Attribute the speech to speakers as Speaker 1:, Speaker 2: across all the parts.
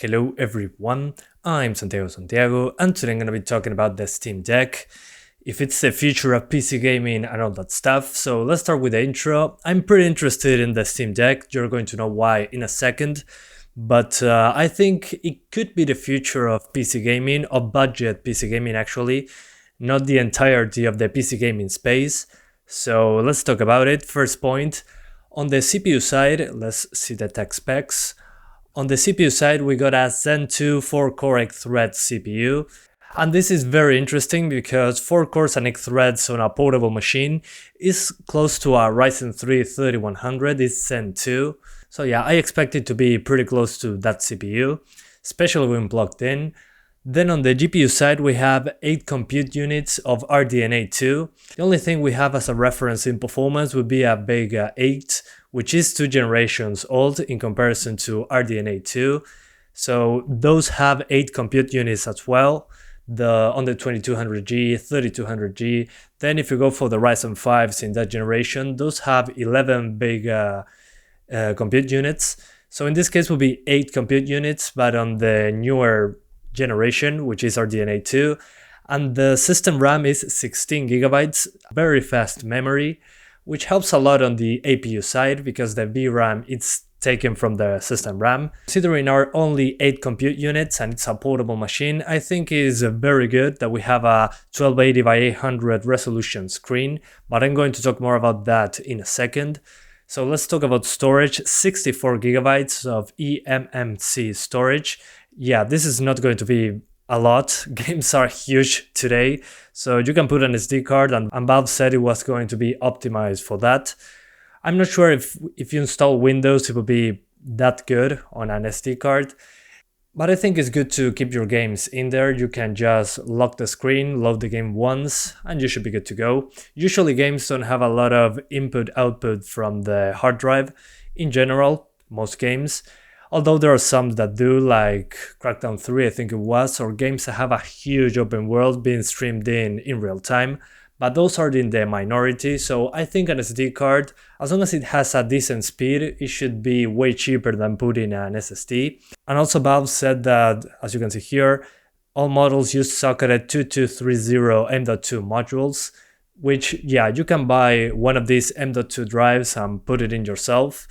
Speaker 1: Hello everyone, I'm Santiago, and today I'm going to be talking about the Steam Deck, if it's the future of PC gaming and all that stuff. So let's start with the intro. I'm pretty interested in the Steam Deck, you're going to know why in a second, but I think it could be the future of PC gaming, of budget PC gaming actually, not the entirety of the PC gaming space. So let's talk about it. First point, on the CPU side, let's see the tech specs. On the CPU side, we got a Zen 2 4-core 8-thread CPU. And this is very interesting because 4 cores and 8 threads on a portable machine is close to a Ryzen 3 3100, it's Zen 2. So yeah, I expect it to be pretty close to that CPU, especially when plugged in. Then on the GPU side, we have 8 compute units of RDNA 2. The only thing we have as a reference in performance would be a Vega 8, which is 2 generations old in comparison to RDNA 2. So those have 8 compute units as well, on the 2200G, 3200G. Then if you go for the Ryzen 5s in that generation, those have 11 big compute units. So in this case will be 8 compute units, but on the newer generation, which is RDNA 2. And the system RAM is 16 gigabytes, very fast memory, which helps a lot on the APU side because the VRAM is taken from the system RAM. Considering our only 8 compute units and it's a portable machine, I think it is very good that we have a 1280 by 800 resolution screen, but I'm going to talk more about that in a second. So let's talk about storage, 64 gigabytes of eMMC storage. Yeah, this is not going to be a lot. Games are huge today, so you can put an SD card, and Valve said it was going to be optimized for that. I'm not sure if you install Windows it will be that good on an SD card, but I think it's good to keep your games in there. You can just lock the screen, load the game once, and you should be good to go. Usually games don't have a lot of input-output from the hard drive in general, most games. Although there are some that do, like Crackdown 3 I think it was, or games that have a huge open world being streamed in real time, but those are in the minority, so I think an SD card, as long as it has a decent speed, it should be way cheaper than putting an SSD. And also Valve said that, as you can see here, all models use socketed 2230 M.2 modules, which, yeah, you can buy one of these M.2 drives and put it in yourself,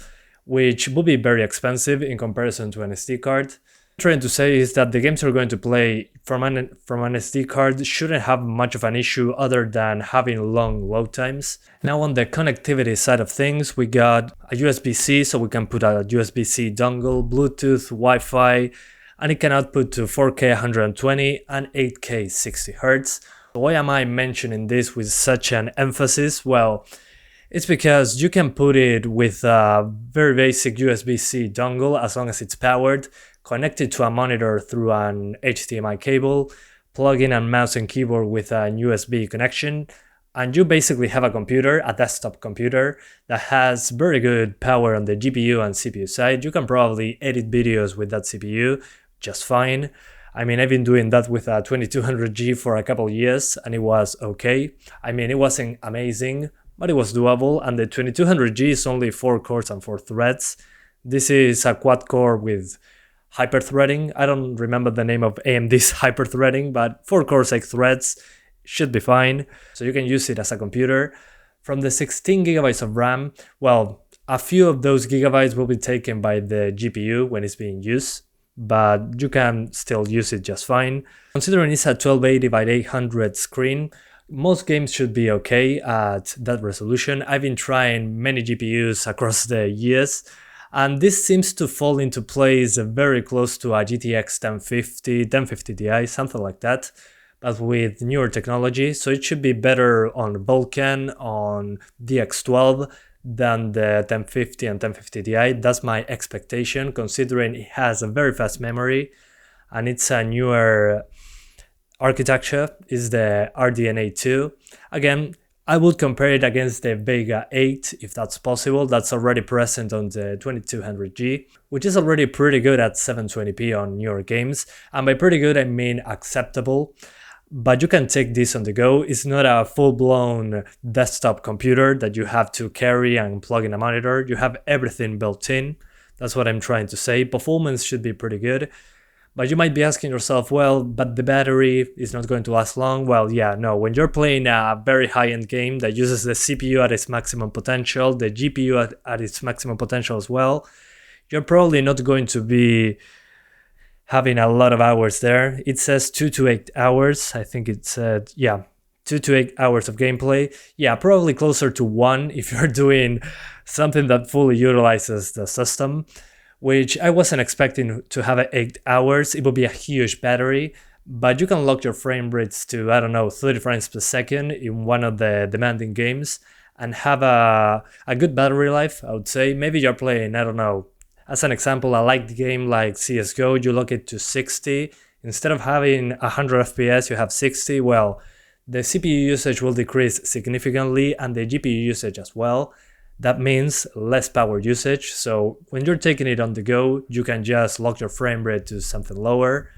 Speaker 1: which would be very expensive in comparison to an SD card. What I'm trying to say is that the games you're going to play from an SD card shouldn't have much of an issue other than having long load times. Now on the connectivity side of things, we got a USB-C, so we can put a USB-C dongle, Bluetooth, Wi-Fi, and it can output to 4K 120 and 8K 60 Hz. Why am I mentioning this with such an emphasis? Well, it's because you can put it with a very basic USB-C dongle as long as it's powered, connect it to a monitor through an HDMI cable, plug in a mouse and keyboard with a USB connection, and you basically have a computer, a desktop computer, that has very good power on the GPU and CPU side. You can probably edit videos with that CPU just fine. I mean, I've been doing that with a 2200G for a couple years and it was okay. I mean, it wasn't amazing, but it was doable, and the 2200G is only 4 cores and 4 threads. This is a quad core with hyperthreading. I don't remember the name of AMD's hyperthreading, but 4 cores, 8 threads should be fine. So you can use it as a computer. From the 16 gigabytes of RAM, well, a few of those gigabytes will be taken by the GPU when it's being used, but you can still use it just fine. Considering it's a 1280 by 800 screen, most games should be okay at that resolution. I've been trying many GPUs across the years, and this seems to fall into place very close to a GTX 1050 Ti, something like that, but with newer technology. So it should be better on Vulkan, on DX12 than the 1050 and 1050 Ti. That's my expectation, considering it has a very fast memory and it's a newer architecture, is the RDNA 2. Again, I would compare it against the Vega 8 if that's possible. That's already present on the 2200G, which is already pretty good at 720p on newer games. And by pretty good, I mean acceptable. But you can take this on the go. It's not a full-blown desktop computer that you have to carry and plug in a monitor. You have everything built in. That's what I'm trying to say. Performance should be pretty good. But you might be asking yourself, well, but the battery is not going to last long. Well, yeah, no. When you're playing a very high-end game that uses the CPU at its maximum potential, the GPU at its maximum potential as well, you're probably not going to be having a lot of hours there. It says 2 to 8 hours. I think it said, yeah, 2 to 8 hours of gameplay. Yeah, probably closer to 1 if you're doing something that fully utilizes the system, which I wasn't expecting to have 8 hours. It would be a huge battery, but you can lock your frame rates to, I don't know, 30 frames per second in one of the demanding games and have a good battery life, I would say. Maybe you're playing, I don't know, as an example, a light game like CSGO, you lock it to 60. Instead of having 100 FPS, you have 60. Well, the CPU usage will decrease significantly and the GPU usage as well. That means less power usage. So when you're taking it on the go, you can just lock your frame rate to something lower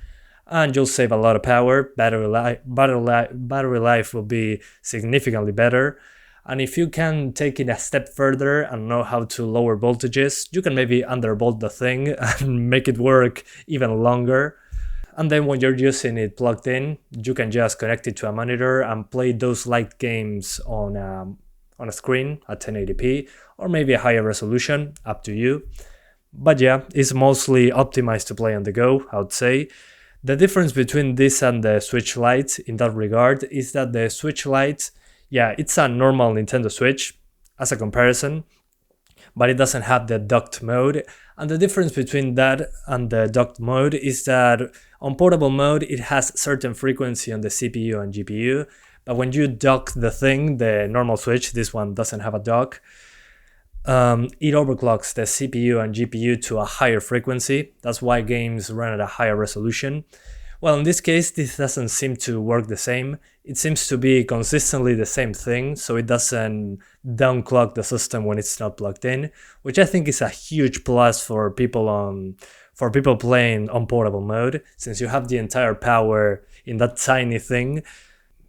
Speaker 1: and you'll save a lot of power. Battery life will be significantly better. And if you can take it a step further and know how to lower voltages, you can maybe undervolt the thing and make it work even longer. And then when you're using it plugged in, you can just connect it to a monitor and play those light games on a screen at 1080p or maybe a higher resolution, up to you. But yeah, it's mostly optimized to play on the go, I would say. The difference between this and the Switch Lite in that regard is that the Switch Lite, yeah, it's a normal Nintendo Switch as a comparison, but it doesn't have the docked mode. And the difference between that and the docked mode is that on portable mode, it has certain frequency on the CPU and GPU. But when you dock the thing, the normal Switch, this one doesn't have a dock, it overclocks the CPU and GPU to a higher frequency. That's why games run at a higher resolution. Well, in this case, this doesn't seem to work the same. It seems to be consistently the same thing, so it doesn't downclock the system when it's not plugged in, which I think is a huge plus for people playing on portable mode, since you have the entire power in that tiny thing.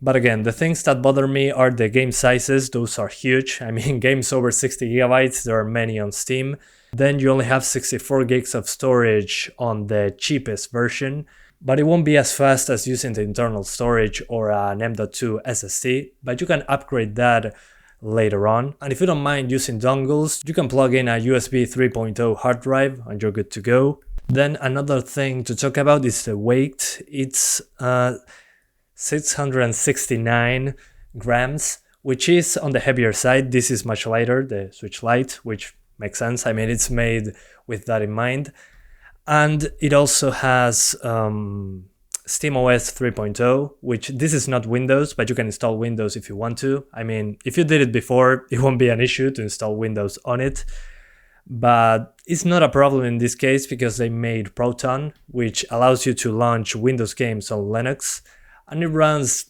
Speaker 1: But again, the things that bother me are the game sizes. Those are huge. I mean, games over 60 gigabytes, there are many on Steam. Then you only have 64 gigs of storage on the cheapest version, but it won't be as fast as using the internal storage or an M.2 SSD, but you can upgrade that later on. And if you don't mind using dongles, you can plug in a USB 3.0 hard drive and you're good to go. Then another thing to talk about is the weight. It's 669 grams, which is on the heavier side. This is much lighter, the Switch Lite, which makes sense. I mean, it's made with that in mind. And it also has SteamOS 3.0, which this is not Windows, but you can install Windows if you want to. I mean, if you did it before, it won't be an issue to install Windows on it. But it's not a problem in this case because they made Proton, which allows you to launch Windows games on Linux. And it runs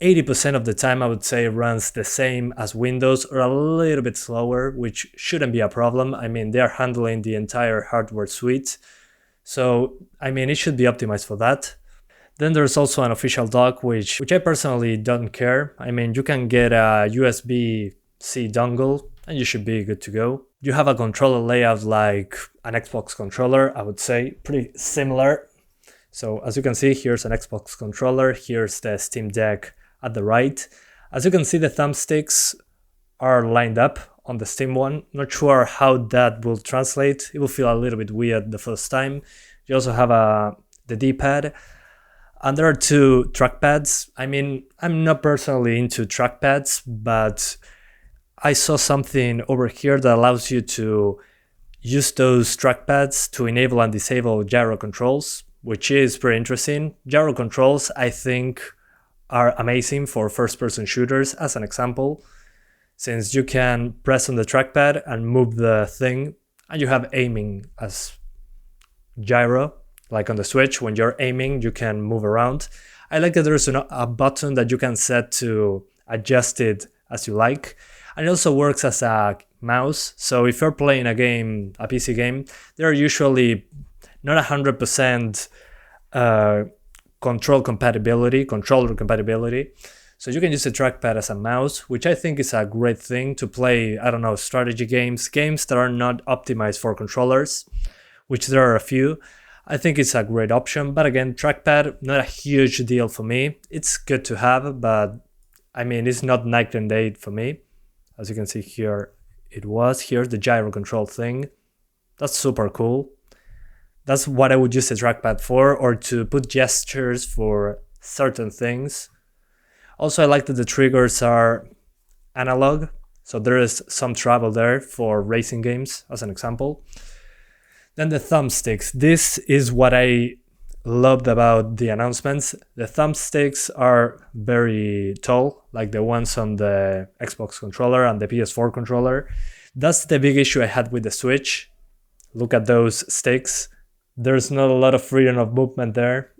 Speaker 1: 80% of the time, I would say, runs the same as Windows or a little bit slower, which shouldn't be a problem. I mean, they're handling the entire hardware suite. So, I mean, it should be optimized for that. Then there's also an official dock, which I personally don't care. I mean, you can get a USB-C dongle and you should be good to go. You have a controller layout like an Xbox controller, I would say, pretty similar. So as you can see, here's an Xbox controller, here's the Steam Deck at the right. As you can see, the thumbsticks are lined up on the Steam one. Not sure how that will translate. It will feel a little bit weird the first time. You also have the D-pad. And there are two trackpads. I mean, I'm not personally into trackpads, but I saw something over here that allows you to use those trackpads to enable and disable gyro controls, which is pretty interesting. Gyro controls, I think, are amazing for first-person shooters, as an example, since you can press on the trackpad and move the thing, and you have aiming as gyro. Like on the Switch, when you're aiming, you can move around. I like that there's a button that you can set to adjust it as you like. And it also works as a mouse. So if you're playing a game, a PC game, they're usually not 100% controller compatibility. So you can use the trackpad as a mouse, which I think is a great thing to play, I don't know, strategy games that are not optimized for controllers, which there are a few. I think it's a great option, but again, trackpad, not a huge deal for me. It's good to have, but I mean, it's not night and day for me. As you can see here, here's the gyro control thing. That's super cool. That's what I would use the trackpad for, or to put gestures for certain things. Also, I like that the triggers are analog, so there is some travel there for racing games, as an example. Then the thumbsticks. This is what I loved about the announcements. The thumbsticks are very tall, like the ones on the Xbox controller and the PS4 controller. That's the big issue I had with the Switch. Look at those sticks. There's not a lot of freedom of movement there.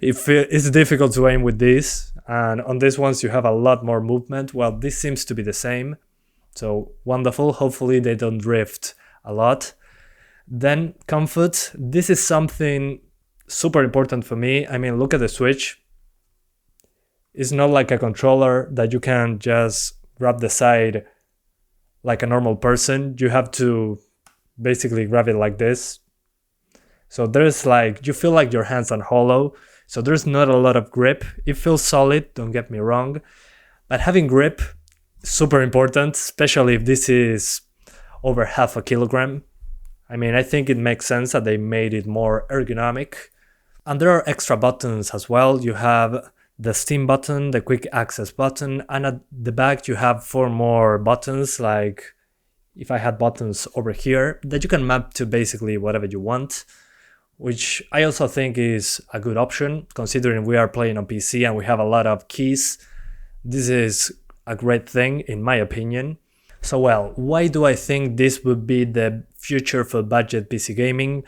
Speaker 1: It's difficult to aim with these, and on these ones you have a lot more movement. Well, this seems to be the same, so wonderful. Hopefully they don't drift a lot. Then comfort. This is something super important for me. I mean, look at the Switch. It's not like a controller that you can just grab the side like a normal person. You have to basically grab it like this. So there's like, you feel like your hands are hollow. So there's not a lot of grip. It feels solid, don't get me wrong. But having grip is super important, especially if this is over half a kilogram. I mean, I think it makes sense that they made it more ergonomic. And there are extra buttons as well. You have the Steam button, the quick access button, and at the back you have 4 more buttons, like if I had buttons over here, that you can map to basically whatever you want, which I also think is a good option, considering we are playing on PC and we have a lot of keys. This is a great thing, in my opinion. So well, why do I think this would be the future for budget PC gaming?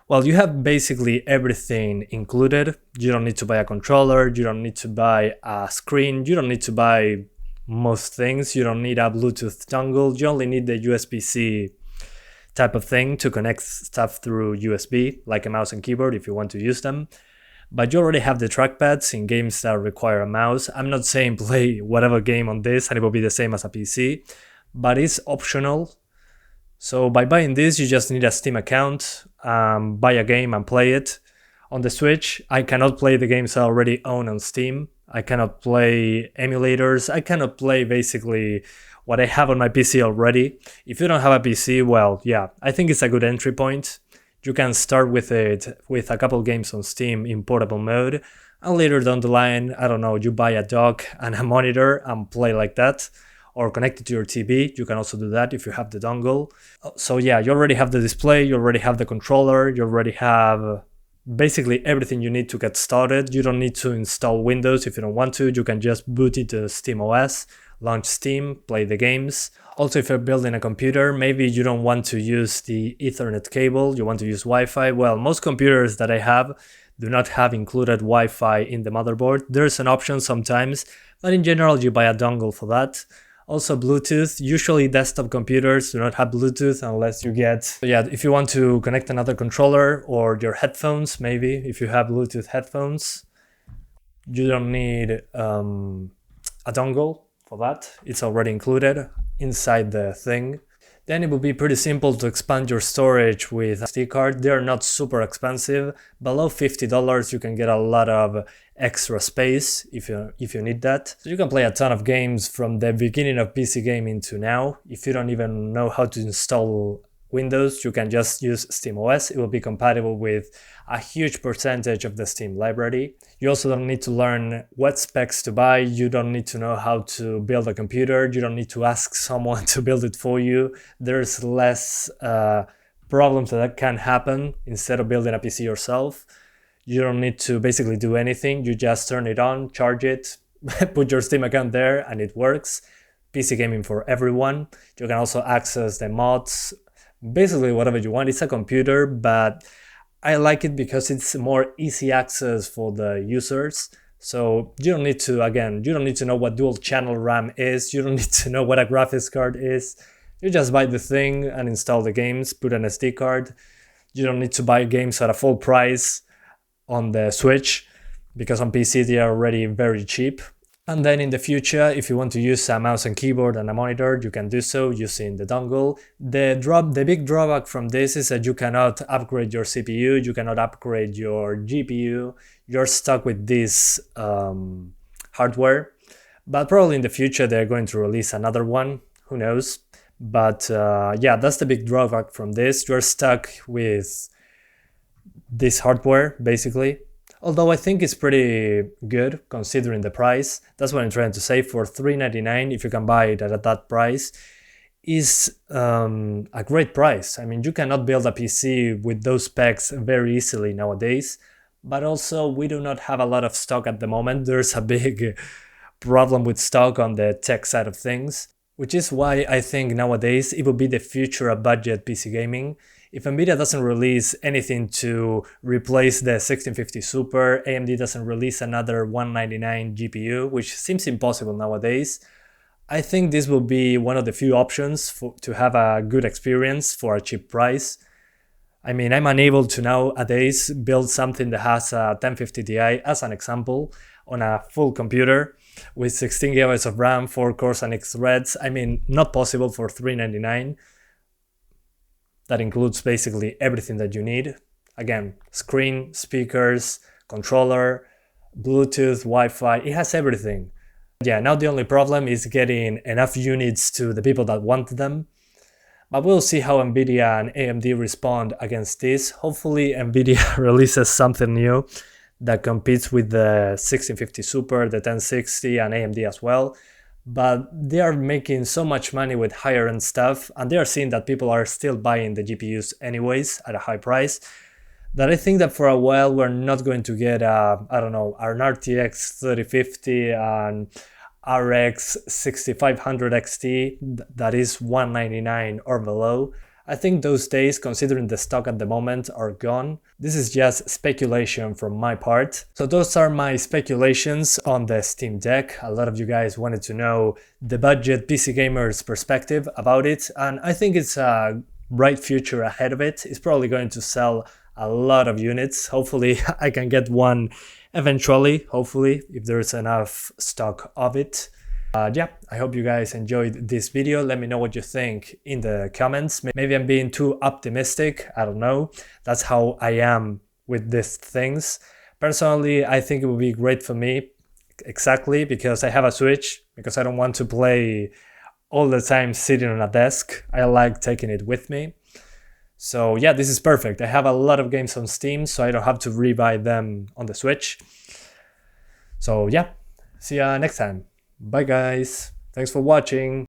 Speaker 1: Well, you have basically everything included. You don't need to buy a controller, you don't need to buy a screen, you don't need to buy most things, you don't need a Bluetooth dongle, you only need the USB-C type of thing to connect stuff through USB, like a mouse and keyboard if you want to use them. But you already have the trackpads in games that require a mouse. I'm not saying play whatever game on this and it will be the same as a PC, but it's optional. So by buying this, you just need a Steam account, buy a game and play it. On the Switch, I cannot play the games I already own on Steam. I cannot play emulators. I cannot play basically what I have on my PC already. If you don't have a PC, well, yeah, I think it's a good entry point. You can start with it with a couple games on Steam in portable mode, and later down the line, I don't know, you buy a dock and a monitor and play like that, or connect it to your TV. You can also do that if you have the dongle. So yeah, you already have the display, you already have the controller, you already have basically everything you need to get started. You don't need to install Windows if you don't want to. You can just boot into SteamOS, launch Steam, play the games. Also, if you're building a computer, maybe you don't want to use the Ethernet cable, you want to use Wi-Fi. Well, most computers that I have do not have included Wi-Fi in the motherboard. There's an option sometimes, but in general, you buy a dongle for that. Also Bluetooth. Usually desktop computers do not have Bluetooth unless you get, so yeah, if you want to connect another controller or your headphones, maybe if you have Bluetooth headphones, you don't need a dongle for that. It's already included inside the thing. Then it would be pretty simple to expand your storage with a SD card. They're not super expensive. Below $50 you can get a lot of extra space if you need that. So you can play a ton of games from the beginning of PC gaming to now. If you don't even know how to install Windows, you can just use SteamOS. It will be compatible with a huge percentage of the Steam library. You also don't need to learn what specs to buy. You don't need to know how to build a computer. You don't need to ask someone to build it for you. There's less problems that can happen instead of building a PC yourself. You don't need to basically do anything. You just turn it on, charge it, put your Steam account there, and it works. PC gaming for everyone. You can also access the mods, basically whatever you want. It's a computer, but I like it because it's more easy access for the users. So you don't need to, again, you don't need to know what dual channel RAM is. You don't need to know what a graphics card is. You just buy the thing and install the games, put an SD card. You don't need to buy games at a full price on the Switch, because on PC they are already very cheap. And then in the future, if you want to use a mouse and keyboard and a monitor, you can do so using the dongle. The big drawback from this is that you cannot upgrade your CPU, you cannot upgrade your GPU, you're stuck with this hardware. But probably in the future they're going to release another one, who knows. But yeah, that's the big drawback from this. You're stuck with this hardware, basically. Although I think it's pretty good considering the price. That's what I'm trying to say. For $399, if you can buy it at that price, is a great price. I mean, you cannot build a PC with those specs very easily nowadays. But also, we do not have a lot of stock at the moment. There's a big problem with stock on the tech side of things, which is why I think nowadays it will be the future of budget PC gaming. If Nvidia doesn't release anything to replace the 1650 Super, AMD doesn't release another 199 GPU, which seems impossible nowadays, I think this will be one of the few options to have a good experience for a cheap price. I mean, I'm unable to nowadays build something that has a 1050 Ti, as an example, on a full computer with 16 GB of RAM, 4 cores and 6 threads. I mean, not possible for $399. That includes basically everything that you need. Again, screen, speakers, controller, Bluetooth, Wi-Fi, it has everything. Yeah, now the only problem is getting enough units to the people that want them. But we'll see how Nvidia and AMD respond against this. Hopefully Nvidia releases something new that competes with the 1650 Super, the 1060 and AMD as well. But they are making so much money with higher end stuff, and they are seeing that people are still buying the GPUs anyways at a high price, that I think that for a while we're not going to get I don't know, an RTX 3050 and RX 6500 XT that is $199 or below. I think those days, considering the stock at the moment, are gone. This is just speculation from my part. So those are my speculations on the Steam Deck. A lot of you guys wanted to know the budget PC gamer's perspective about it, and I think it's a bright future ahead of it. It's probably going to sell a lot of units. Hopefully I can get one eventually, hopefully, if there's enough stock of it. Yeah, I hope you guys enjoyed this video. Let me know what you think in the comments. Maybe I'm being too optimistic, I don't know. That's how I am with these things. Personally, I think it would be great for me, exactly, because I have a Switch, because I don't want to play all the time sitting on a desk. I like taking it with me. So yeah, this is perfect. I have a lot of games on Steam, so I don't have to rebuy them on the Switch. So yeah, see ya next time. Bye guys, thanks for watching.